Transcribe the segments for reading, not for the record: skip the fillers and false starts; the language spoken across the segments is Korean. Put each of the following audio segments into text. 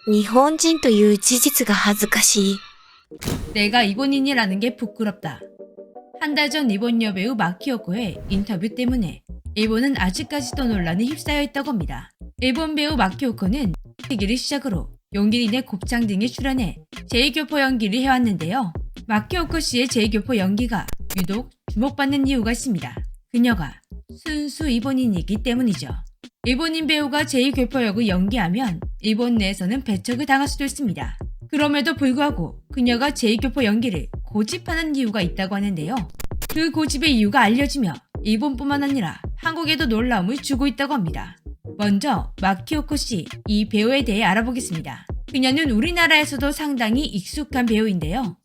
日本人という事実が恥ずかしい。 내가 일본인이라는 게 부끄럽다. 한 달 전 일본 여배우 마키오코의 인터뷰 때문에 일본은 아직까지도 논란에 휩싸여 있다고 합니다. 일본 배우 마키오코는 시기를 시작으로 용기린의 곱창 등에 출연해 제2교포 연기를 해왔는데요. 마키오코 씨의 제2교포 연기가 유독 주목받는 이유가 있습니다. 그녀가 순수 일본인이기 때문이죠. 일본인 배우가 제2교포 역을 연기하면 일본 내에서는 배척을 당할 수도 있습니다. 그럼에도 불구하고 그녀가 제2교포 연기를 고집하는 이유가 있다고 하는데요. 그 고집의 이유가 알려지며 일본뿐만 아니라 한국에도 놀라움을 주고 있다고 합니다. 먼저 마키오코 씨, 이 배우에 대해 알아보겠습니다. 그녀는 우리나라에서도 상당히 익숙한 배우인데요.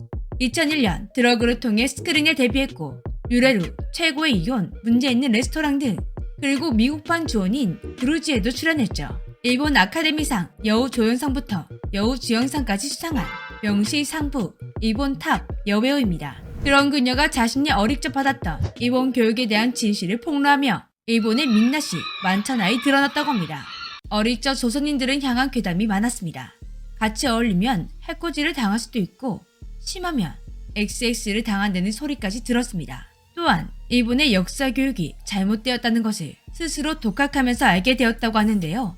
2001년 드러그를 통해 스크린에 데뷔했고 유래로 최고의 이혼, 문제 있는 레스토랑 등 그리고 미국판 조언인 브루지에도 출연했죠. 일본 아카데미상 여우조연상부터 여우주연상까지 수상한 명실상부 일본 탑 여배우입니다. 그런 그녀가 자신이 어릴 적 받았던 일본 교육에 대한 진실을 폭로하며 일본의 민낯이 만천하에 드러났다고 합니다. 어릴 적 조선인들은 향한 괴담이 많았습니다. 같이 어울리면 해코지를 당할 수도 있고 심하면 XX를 당한다는 소리까지 들었습니다. 또한 일본의 역사 교육이 잘못되었다는 것을 스스로 독학하면서 알게 되었다고 하는데요.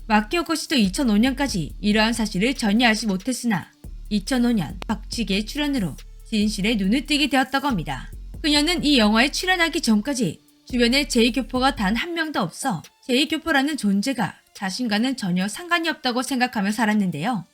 마키오코 씨도 2005년까지 이러한 사실을 전혀 알지 못했으나 2005년 박치기의 출연으로 진실에 눈을 뜨게 되었다고 합니다. 그녀는 이 영화에 출연하기 전까지 주변에 제2교포가 단 한 명도 없어 제2교포라는 존재가 자신과는 전혀 상관이 없다고 생각하며 살았는데요.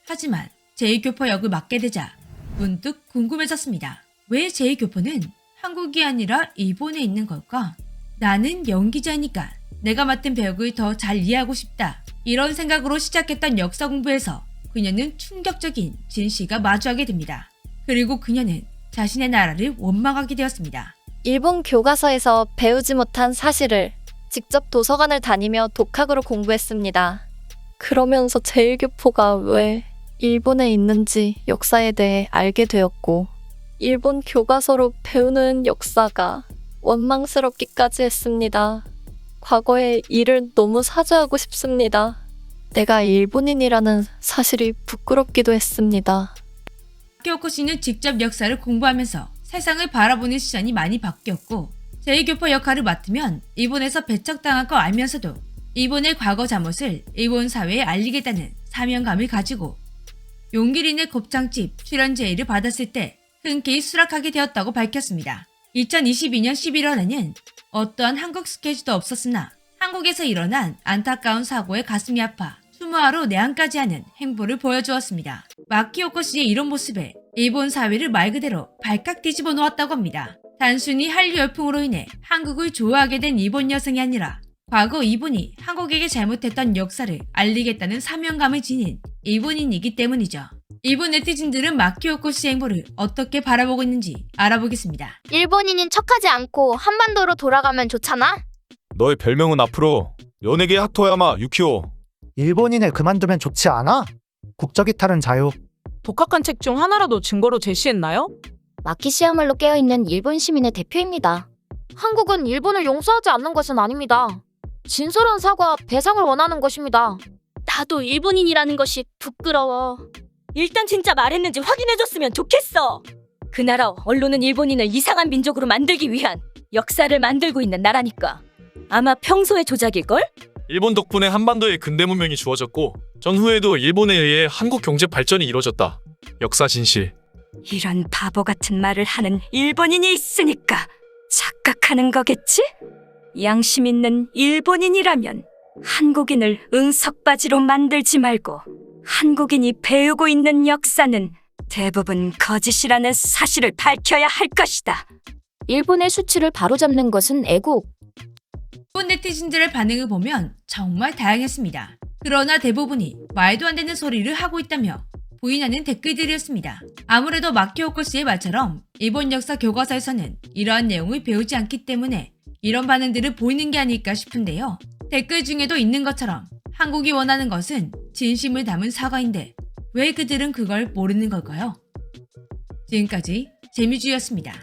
하지만 제2교포 역을 맡게 되자 문득 궁금해졌습니다. 왜 제2교포는 한국이 아니라 일본에 있는 걸까? 나는 연기자니까 내가 맡은 배역을 더 잘 이해하고 싶다. 이런 생각으로 시작했던 역사 공부에서 그녀는 충격적인 진실과 마주하게 됩니다. 그리고 그녀는 자신의 나라를 원망하게 되었습니다. 일본 교과서에서 배우지 못한 사실을 직접 도서관을 다니며 독학으로 공부했습니다. 그러면서 제1교포가 왜 일본에 있는지 역사에 대해 알게 되었고 일본 교과서로 배우는 역사가 원망스럽기까지 했습니다. 과거의 일을 너무 사죄하고 싶습니다. 내가 일본인이라는 사실이 부끄럽기도 했습니다. 마키오코 씨는 직접 역사를 공부하면서 세상을 바라보는 시선이 많이 바뀌었고 제2교포 역할을 맡으면 일본에서 배척당할 거 알면서도 일본의 과거 잘못을 일본 사회에 알리겠다는 사명감을 가지고 용기린의 곱창집 출연 제의를 받았을 때 흔쾌히 수락하게 되었다고 밝혔습니다. 2022년 11월에는 어떠한 한국 스케줄도 없었으나 한국에서 일어난 안타까운 사고에 가슴이 아파 추모하러 내한까지 하는 행보를 보여주었습니다. 마키오코 씨의 이런 모습에 일본 사회를 말 그대로 발칵 뒤집어 놓았다고 합니다. 단순히 한류 열풍으로 인해 한국을 좋아하게 된 일본 여성이 아니라 과거 일본이 한국에게 잘못했던 역사를 알리겠다는 사명감을 지닌 일본인이기 때문이죠. 일본 네티즌들은 마키오코 씨의 행보를 어떻게 바라보고 있는지 알아보겠습니다. 일본인인 척하지 않고 한반도로 돌아가면 좋잖아? 너의 별명은 앞으로 연예계 하토야마 유키오. 일본인을 그만두면 좋지 않아? 국적 이탈은 자유. 독학한 책 중 하나라도 증거로 제시했나요? 마키시야말로 깨어있는 일본 시민의 대표입니다. 한국은 일본을 용서하지 않는 것은 아닙니다. 진솔한 사과, 배상을 원하는 것입니다. 나도 일본인이라는 것이 부끄러워. 일단 진짜 말했는지 확인해줬으면 좋겠어. 그 나라 언론은 일본인을 이상한 민족으로 만들기 위한 역사를 만들고 있는 나라니까. 아마 평소의 조작일걸? 일본 덕분에 한반도에 근대 문명이 주어졌고 전후에도 일본에 의해 한국 경제 발전이 이뤄졌다. 역사 진실. 이런 바보 같은 말을 하는 일본인이 있으니까 착각하는 거겠지? 양심 있는 일본인이라면 한국인을 응석바지로 만들지 말고 한국인이 배우고 있는 역사는 대부분 거짓이라는 사실을 밝혀야 할 것이다. 일본의 수치를 바로잡는 것은 애국. 일본 네티즌들의 반응을 보면 정말 다양했습니다. 그러나 대부분이 말도 안 되는 소리를 하고 있다며 부인하는 댓글들이었습니다. 아무래도 마키오코 씨의 말처럼 일본 역사 교과서에서는 이러한 내용을 배우지 않기 때문에 이런 반응들을 보이는 게 아닐까 싶은데요. 댓글 중에도 있는 것처럼 한국이 원하는 것은 진심을 담은 사과인데 왜 그들은 그걸 모르는 걸까요? 지금까지 재미주였습니다.